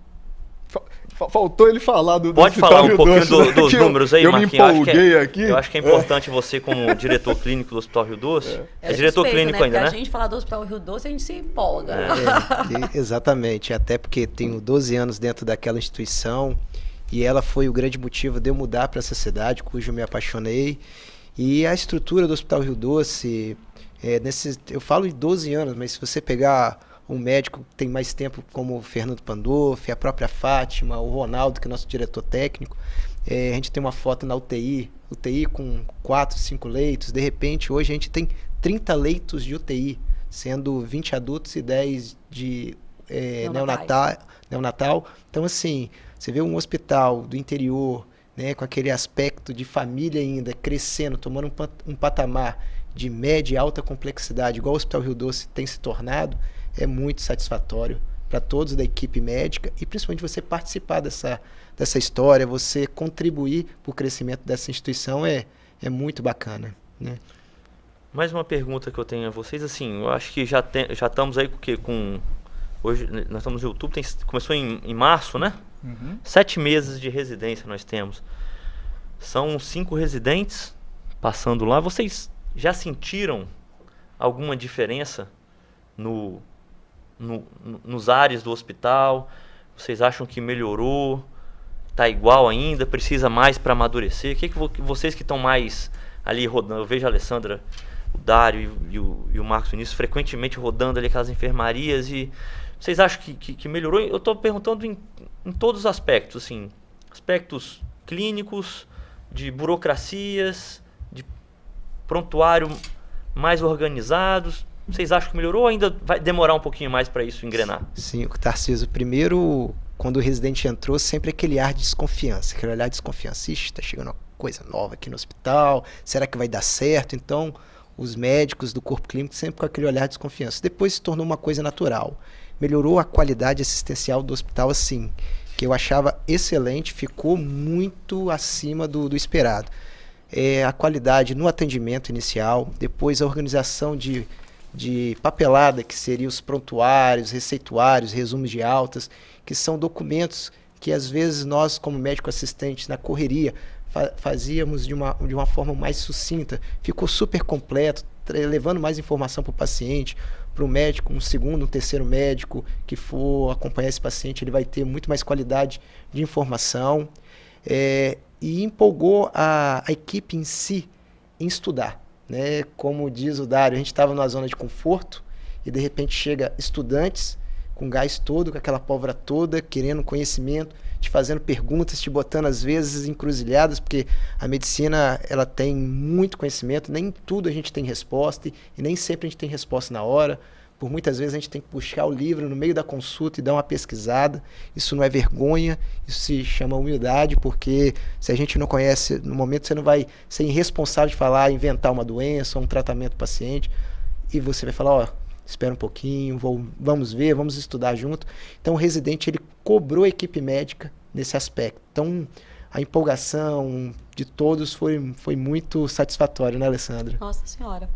faltou ele falar do pode falar um pouquinho dos né? números aí, Marquinhos? Eu me empolguei aqui. Eu acho que é importante você, como diretor clínico do Hospital Rio Doce, diretor suspeito, clínico ainda, né? Porque a gente falar do Hospital Rio Doce, a gente se empolga. Exatamente, até porque tenho 12 anos dentro daquela instituição e ela foi o grande motivo de eu mudar para essa cidade, cujo eu me apaixonei. E a estrutura do Hospital Rio Doce, eu falo de 12 anos, mas se você pegar um médico que tem mais tempo como o Fernando Pandolfi, a própria Fátima, o Ronaldo, que é nosso diretor técnico, a gente tem uma foto na UTI com 4, 5 leitos, de repente hoje a gente tem 30 leitos de UTI, sendo 20 adultos e 10 de neonatal. Então assim, você vê um hospital do interior, né, com aquele aspecto de família ainda, crescendo, tomando um patamar de média e alta complexidade, igual o Hospital Rio Doce tem se tornado, é muito satisfatório para todos da equipe médica e principalmente você participar dessa história, você contribuir para o crescimento dessa instituição é muito bacana, né? Mais uma pergunta que eu tenho a vocês, assim, eu acho que já estamos aí hoje nós estamos no YouTube, começou em março, né? 7 meses de residência nós temos. São 5 residentes passando lá. Vocês já sentiram alguma diferença nos áreas do hospital? Vocês acham que melhorou? Está igual ainda? Precisa mais para amadurecer? O que vocês que estão mais ali rodando? Eu vejo a Alessandra, o Dário e o Marcos Vinícius frequentemente rodando ali aquelas enfermarias. E vocês acham que melhorou? Eu estou perguntando em todos os aspectos, assim, aspectos clínicos, de burocracias, de prontuário mais organizados. Vocês acham que melhorou ou ainda vai demorar um pouquinho mais para isso engrenar? Sim, Tarcísio, primeiro, quando o residente entrou, sempre aquele ar de desconfiança, aquele olhar de desconfiança. Ixi, está chegando uma coisa nova aqui no hospital, será que vai dar certo? Então, os médicos do corpo clínico sempre com aquele olhar de desconfiança. Depois se tornou uma coisa natural. Melhorou a qualidade assistencial do hospital, assim, que eu achava excelente, ficou muito acima do esperado. A qualidade no atendimento inicial, depois a organização de papelada, que seriam os prontuários, receituários, resumos de altas, que são documentos que às vezes nós, como médico assistente, na correria, fazíamos de uma forma mais sucinta. Ficou super completo, levando mais informação para o paciente, para o médico, um segundo, um terceiro médico que for acompanhar esse paciente, ele vai ter muito mais qualidade de informação. E empolgou a equipe em si em estudar. Né? Como diz o Dário, a gente estava numa zona de conforto e de repente chega estudantes com gás todo, com aquela pólvora toda, querendo conhecimento, te fazendo perguntas, te botando às vezes encruzilhadas, porque a medicina ela tem muito conhecimento, nem tudo a gente tem resposta e nem sempre a gente tem resposta na hora. Por muitas vezes a gente tem que puxar o livro no meio da consulta e dar uma pesquisada. Isso não é vergonha, isso se chama humildade, porque se a gente não conhece, no momento você não vai ser irresponsável de falar, inventar uma doença ou um tratamento do paciente, e você vai falar, espera um pouquinho, vamos ver, vamos estudar junto. Então o residente ele cobrou a equipe médica nesse aspecto. Então a empolgação de todos foi muito satisfatória, né, Alessandra? Nossa Senhora,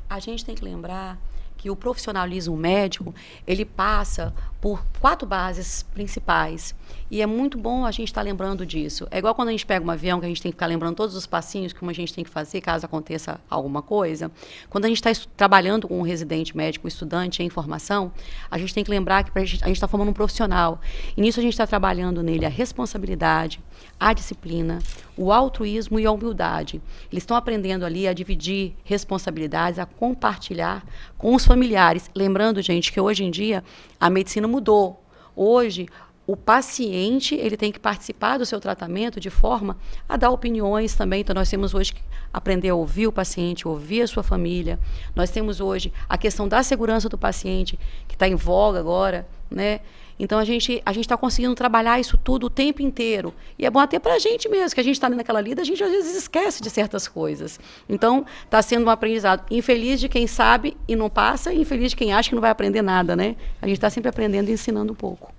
a gente tem que lembrar que o profissionalismo médico, ele passa por 4 bases principais. E é muito bom a gente estar lembrando disso. É igual quando a gente pega um avião, que a gente tem que ficar lembrando todos os passinhos que a gente tem que fazer caso aconteça alguma coisa. Quando a gente está trabalhando com um residente médico, um estudante em formação, a gente tem que lembrar que a gente está formando um profissional. E nisso a gente está trabalhando nele a responsabilidade, a disciplina, o altruísmo e a humildade. Eles estão aprendendo ali a dividir responsabilidades, a compartilhar com os familiares. Lembrando, gente, que hoje em dia a medicina mudou. Hoje, o paciente ele tem que participar do seu tratamento de forma a dar opiniões também. Então, nós temos hoje que aprender a ouvir o paciente, ouvir a sua família. Nós temos hoje a questão da segurança do paciente, que está em voga agora, né? Então, a gente está conseguindo trabalhar isso tudo o tempo inteiro. E é bom até para a gente mesmo, que a gente está naquela lida, a gente às vezes esquece de certas coisas. Então, está sendo um aprendizado infeliz de quem sabe e não passa, e infeliz de quem acha que não vai aprender nada, né? A gente está sempre aprendendo e ensinando um pouco.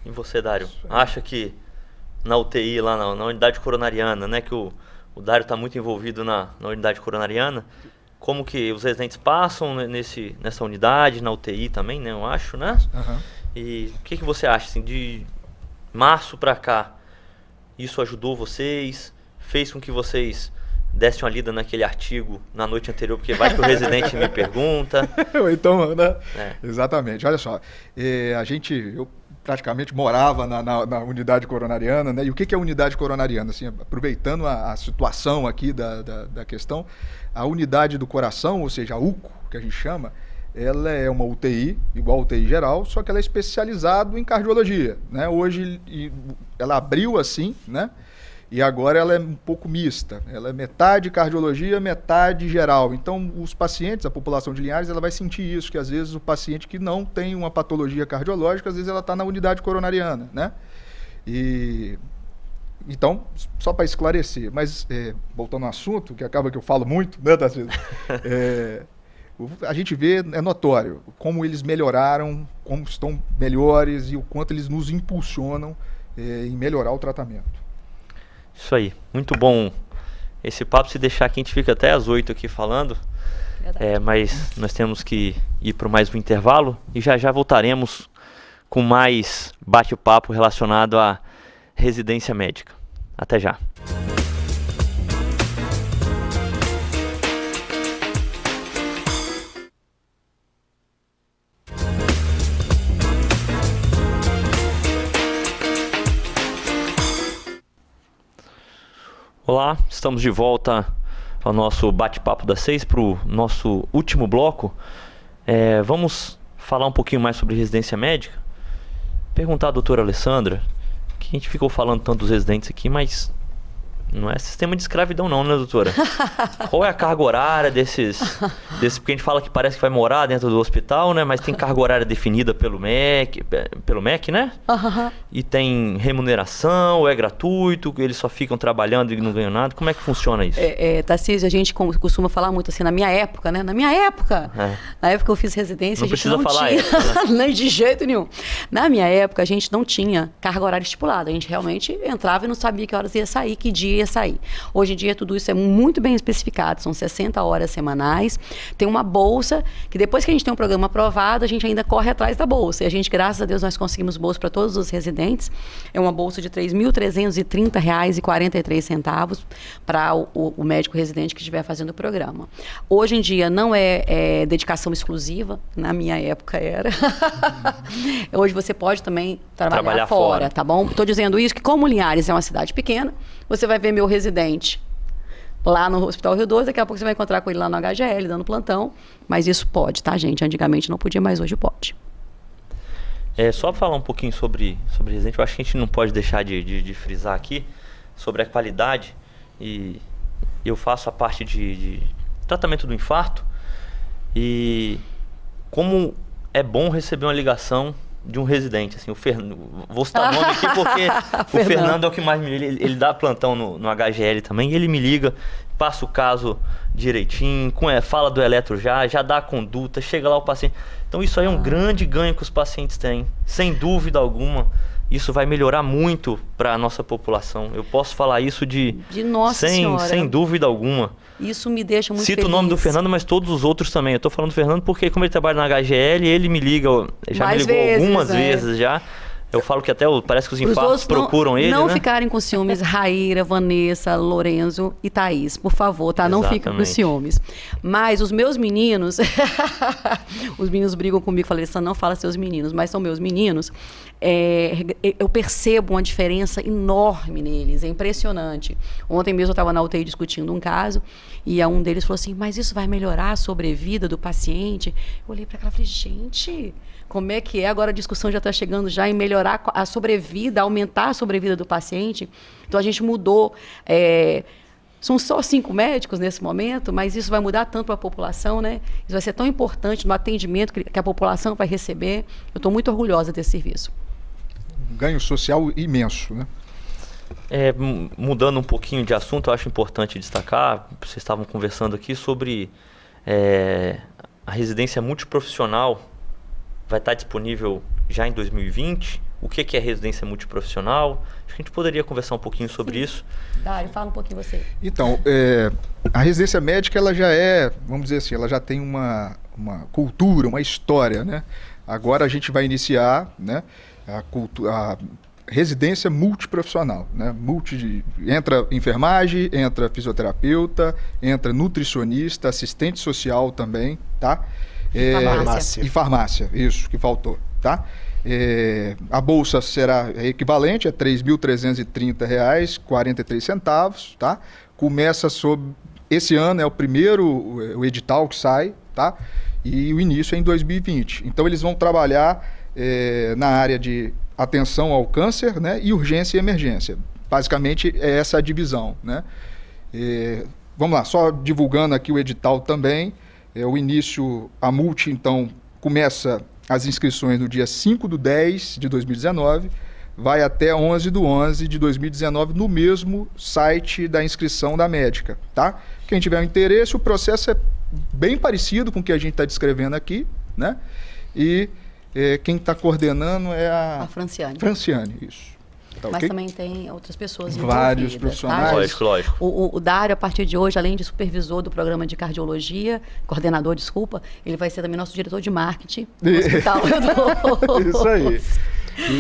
E você, Dário, acha que na UTI, lá na unidade coronariana, né, que o Dário está muito envolvido na unidade coronariana, como que os residentes passam nessa unidade, na UTI também, né, eu acho, né? Uhum. E o que você acha, assim, de março para cá, isso ajudou vocês, fez com que vocês dessem uma lida naquele artigo na noite anterior, porque vai que o residente me pergunta. Então, né? Exatamente, olha só, eu praticamente morava na unidade coronariana, né? E o que é a unidade coronariana? Assim, aproveitando a situação aqui da questão, a unidade do coração, ou seja, a UCO, que a gente chama, ela é uma UTI, igual a UTI geral, só que ela é especializada em cardiologia, né? Hoje ela abriu assim, né? E agora ela é um pouco mista, ela é metade cardiologia, metade geral. Então, os pacientes, a população de Linhares, ela vai sentir isso, que às vezes o paciente que não tem uma patologia cardiológica, às vezes ela está na unidade coronariana, né? Então, só para esclarecer, mas voltando ao assunto, que acaba que eu falo muito, né, Tarcísio? A gente vê, é notório, como eles melhoraram, como estão melhores e o quanto eles nos impulsionam em melhorar o tratamento. Isso aí, muito bom Esse papo, se deixar aqui, a gente fica até às 8 aqui falando. Mas nós temos que ir para mais um intervalo e já voltaremos com mais bate-papo relacionado à residência médica. Até já. Olá, estamos de volta ao nosso bate-papo das 6 para o nosso último bloco. Vamos falar um pouquinho mais sobre residência médica. Perguntar à doutora Alessandra, que a gente ficou falando tanto dos residentes aqui, mas não é sistema de escravidão não, né, doutora? Qual é a carga horária desses... Porque a gente fala que parece que vai morar dentro do hospital, né? Mas tem carga horária definida pelo MEC, né? Uhum. E tem remuneração, é gratuito, eles só ficam trabalhando e não ganham nada. Como é que funciona isso? Tarcísio, a gente costuma falar muito assim, na minha época, né? Na época que eu fiz residência, não a gente precisa não falar tinha, época, né? nem de jeito nenhum. Na minha época, a gente não tinha carga horária estipulada. A gente realmente entrava e não sabia que horas ia sair, que dia ia sair. Hoje em dia, tudo isso é muito bem especificado. São 60 horas semanais. Tem uma bolsa, que depois que a gente tem um programa aprovado, a gente ainda corre atrás da bolsa. E a gente, graças a Deus, nós conseguimos bolsa para todos os residentes. É uma bolsa de R$ 3.330,43 para o médico residente que estiver fazendo o programa. Hoje em dia, não é dedicação exclusiva. Na minha época era. Hoje você pode também trabalhar fora, tá bom? Estou dizendo isso que, como Linhares é uma cidade pequena, você vai ver meu residente lá no Hospital Rio 12, daqui a pouco você vai encontrar com ele lá no HGL, dando plantão. Mas isso pode, tá, gente? Antigamente não podia, mas hoje pode. Só falar um pouquinho sobre residente, eu acho que a gente não pode deixar de frisar aqui sobre a qualidade. E eu faço a parte de tratamento do infarto. E como é bom receber uma ligação de um residente, assim, vou citar o nome aqui porque o Fernando é o que mais ele dá plantão no HGL também, e ele me liga, passa o caso direitinho, fala do eletro já dá a conduta, chega lá o paciente. Então isso aí é um grande ganho que os pacientes têm, sem dúvida alguma. Isso vai melhorar muito para a nossa população. Eu posso falar isso sem dúvida alguma. Isso me deixa muito feliz. Cito o nome do Fernando, mas todos os outros também. Eu estou falando do Fernando porque, como ele trabalha na HGL, ele me liga, já me ligou algumas vezes já. Eu falo que até parece que os infartos procuram ele, não né? ficarem com ciúmes, Raíra, Vanessa, Lorenzo e Thaís, por favor, tá? Não fiquem com ciúmes. Mas os meus meninos, os meninos brigam comigo, falei, não fala seus meninos, mas são meus meninos. Eu percebo uma diferença enorme neles, é impressionante. Ontem mesmo eu estava na UTI discutindo um caso e um deles falou assim, mas isso vai melhorar a sobrevida do paciente? Eu olhei para ela e falei, gente, como é que é? Agora a discussão já está chegando já em melhorar a sobrevida, aumentar a sobrevida do paciente. Então a gente mudou. São só 5 médicos nesse momento, mas isso vai mudar tanto para a população, né? Isso vai ser tão importante no atendimento que a população vai receber. Eu estou muito orgulhosa desse serviço. Um ganho social imenso, né? Mudando um pouquinho de assunto, eu acho importante destacar, vocês estavam conversando aqui sobre a residência multiprofissional. Vai estar disponível já em 2020. O que é residência multiprofissional? Acho que a gente poderia conversar um pouquinho sobre isso. Dário, fala um pouquinho você. Então, a residência médica, ela já vamos dizer assim, ela já tem uma cultura, uma história, né? Agora a gente vai iniciar, né, a residência multiprofissional, né? Entra enfermagem, entra fisioterapeuta, entra nutricionista, assistente social também, tá? E farmácia, isso que faltou, tá? A bolsa será equivalente a R$ 3.330,43, tá? Começa esse ano é o primeiro edital que sai, tá? E o início é em 2020. Então eles vão trabalhar na área de atenção ao câncer, né? E urgência e emergência. Basicamente é essa a divisão, né? Vamos lá, só divulgando aqui o edital também. O início, a multi, então, começa as inscrições no dia 5/10 de 2019, vai até 11/11 de 2019 no mesmo site da inscrição da médica, tá? Quem tiver interesse, o processo é bem parecido com o que a gente está descrevendo aqui, né? E quem está coordenando é a Franciane. Franciane, isso. Tá, mas okay? também tem outras pessoas vários profissionais. Tá? Lógico. O Dário, a partir de hoje, além de supervisor do programa de cardiologia, coordenador, desculpa, ele vai ser também nosso diretor de marketing do Hospital Rio Isso aí.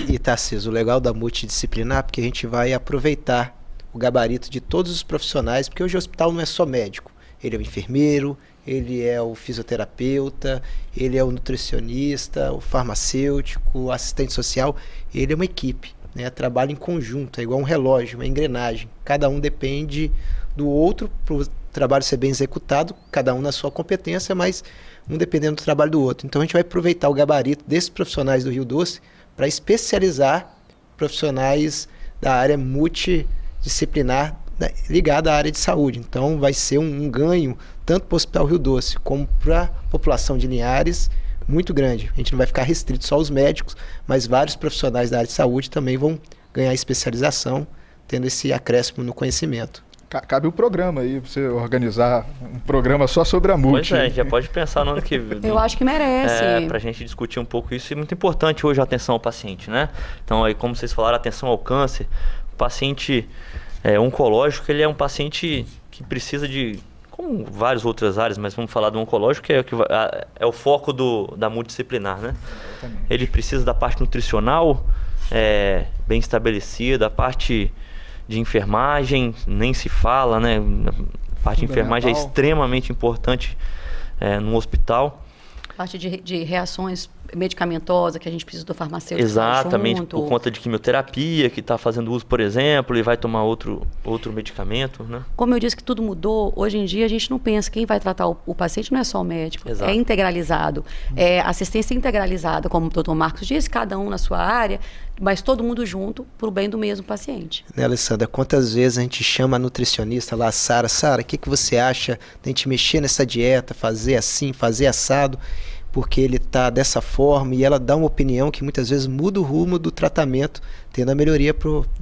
E Tarcísio, o legal da multidisciplinar, porque a gente vai aproveitar o gabarito de todos os profissionais, porque hoje o hospital não é só médico, ele é o enfermeiro, ele é o fisioterapeuta, ele é o nutricionista, o farmacêutico, o assistente social, ele é uma equipe, né? Trabalha em conjunto, é igual um relógio, uma engrenagem, cada um depende do outro para o trabalho ser bem executado, cada um na sua competência, mas um dependendo do trabalho do outro. Então a gente vai aproveitar o gabarito desses profissionais do Rio Doce para especializar profissionais da área multidisciplinar ligada à área de saúde. Então vai ser um ganho tanto para o Hospital Rio Doce como para a população de Linhares muito grande. A gente não vai ficar restrito só aos médicos, mas vários profissionais da área de saúde também vão ganhar especialização, tendo esse acréscimo no conhecimento. Cabe o programa aí, você organizar um programa só sobre a multi. Pois é, já pode pensar no ano que vem. Eu acho que merece. Para a gente discutir um pouco isso, é muito importante hoje a atenção ao paciente, né? Então, aí, como vocês falaram, a atenção ao câncer, o paciente oncológico, ele é um paciente que precisa de, como várias outras áreas, mas vamos falar do oncológico, que é o foco da multidisciplinar, né? Exatamente. Ele precisa da parte nutricional bem estabelecida, a parte de enfermagem, nem se fala, né? A parte de enfermagem é extremamente importante no hospital. Parte de reações medicamentosas que a gente precisa do farmacêutico. Exatamente, junto. por conta de quimioterapia, que está fazendo uso, por exemplo, e vai tomar outro medicamento, né? Como eu disse que tudo mudou, hoje em dia a gente não pensa, quem vai tratar o paciente não é só o médico, Exato. É integralizado. É assistência integralizada, como o doutor Marcos disse, cada um na sua área, mas todo mundo junto para o bem do mesmo paciente. Né, Alessandra, quantas vezes a gente chama a nutricionista lá, Sara, o que você acha de a gente mexer nessa dieta, fazer assim, fazer assado, porque ele está dessa forma, e ela dá uma opinião que muitas vezes muda o rumo do tratamento, tendo a melhoria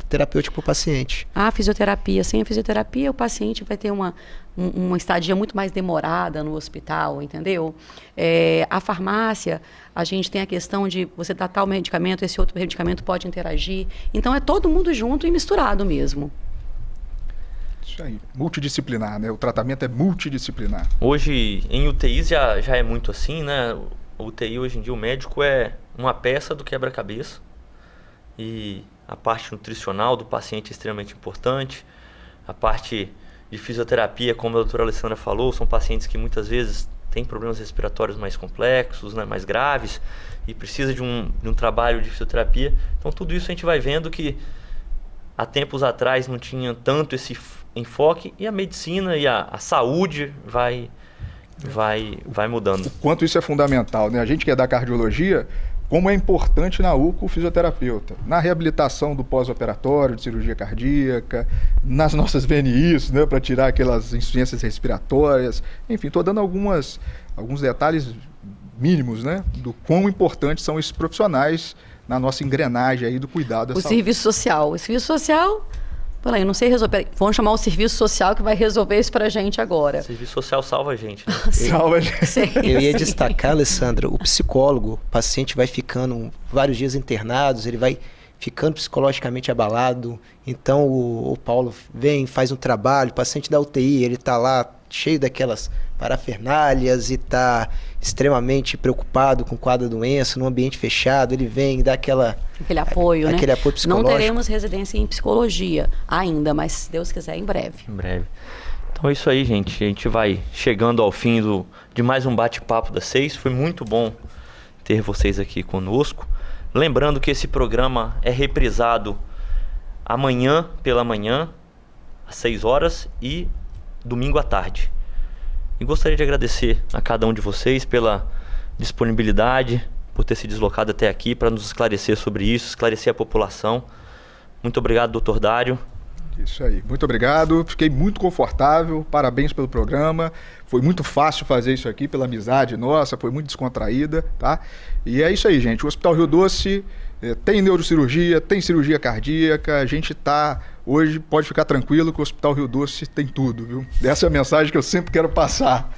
terapêutica para o paciente. A fisioterapia, sem a fisioterapia o paciente vai ter uma estadia muito mais demorada no hospital, entendeu? A farmácia, a gente tem a questão de você dar tal medicamento, esse outro medicamento pode interagir, então é todo mundo junto e misturado mesmo. Isso aí, multidisciplinar, né? O tratamento é multidisciplinar. Hoje, em UTIs já é muito assim, né? O UTI, hoje em dia, o médico é uma peça do quebra-cabeça. E a parte nutricional do paciente é extremamente importante. A parte de fisioterapia, como a doutora Alessandra falou, são pacientes que muitas vezes têm problemas respiratórios mais complexos, né? Mais graves, e precisa de um trabalho de fisioterapia. Então, tudo isso a gente vai vendo que há tempos atrás não tinha tanto esse enfoque, e a medicina e a saúde vai mudando. O quanto isso é fundamental, né? A gente que é da cardiologia, como é importante na UCA o fisioterapeuta, na reabilitação do pós-operatório, de cirurgia cardíaca, nas nossas VNIs, né, para tirar aquelas insuficiências respiratórias, enfim, estou dando alguns detalhes mínimos, né, do quão importantes são esses profissionais na nossa engrenagem aí do cuidado da saúde. Serviço social. O serviço social, eu não sei resolver. Vamos chamar o serviço social que vai resolver isso pra gente agora. O serviço social salva a gente, né? Salva a gente. Sim, Eu ia destacar, Alessandra, o psicólogo, o paciente vai ficando vários dias internados, ele vai ficando psicologicamente abalado. Então o Paulo vem, faz um trabalho, o paciente da UTI, ele está lá cheio daquelas parafernálias e está extremamente preocupado com o quadro da doença, num ambiente fechado, ele vem e dá aquele apoio, né? Aquele apoio psicológico. Não teremos residência em psicologia ainda, mas se Deus quiser, em breve. Em breve. Então é isso aí, gente. A gente vai chegando ao fim de mais um bate-papo das 6. Foi muito bom ter vocês aqui conosco. Lembrando que esse programa é reprisado amanhã pela manhã, às 6 horas, e domingo à tarde. E gostaria de agradecer a cada um de vocês pela disponibilidade, por ter se deslocado até aqui para nos esclarecer sobre isso, esclarecer a população. Muito obrigado, doutor Dário. Isso aí, muito obrigado, fiquei muito confortável, parabéns pelo programa, foi muito fácil fazer isso aqui pela amizade nossa, foi muito descontraída, tá? E é isso aí, gente, o Hospital Rio Doce tem neurocirurgia, tem cirurgia cardíaca, a gente hoje pode ficar tranquilo que o Hospital Rio Doce tem tudo, viu? Essa é a mensagem que eu sempre quero passar,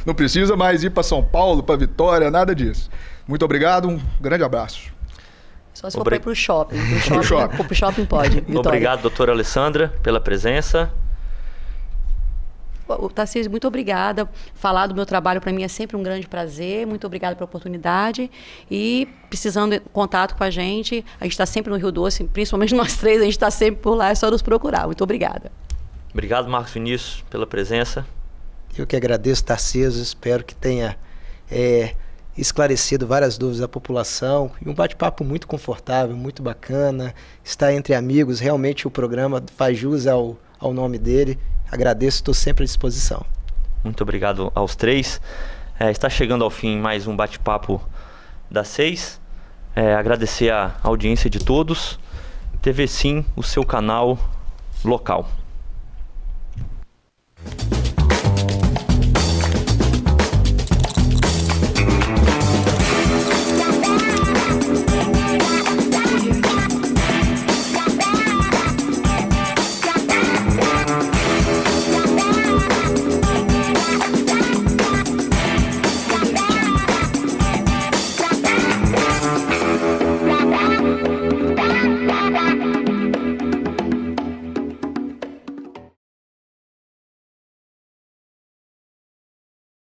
não precisa mais ir para São Paulo, para Vitória, nada disso. Muito obrigado, um grande abraço. Só se for para ir para o shopping. Pro shopping pode. Vitória. Obrigado, doutora Alessandra, pela presença. Tarcísio, muito obrigada. Falar do meu trabalho para mim é sempre um grande prazer. Muito obrigada pela oportunidade. E precisando de contato com a gente está sempre no Rio Doce, principalmente nós três, a gente está sempre por lá, é só nos procurar. Muito obrigada. Obrigado, Marcos Vinícius, pela presença. Eu que agradeço, Tarcísio, espero que tenha esclarecido várias dúvidas da população e um bate-papo muito confortável, muito bacana, está entre amigos, realmente o programa faz jus ao nome dele. Agradeço, estou sempre à disposição. Muito obrigado aos três. Está chegando ao fim mais um bate-papo das 6. Agradecer a audiência de todos. TV Sim, o seu canal local.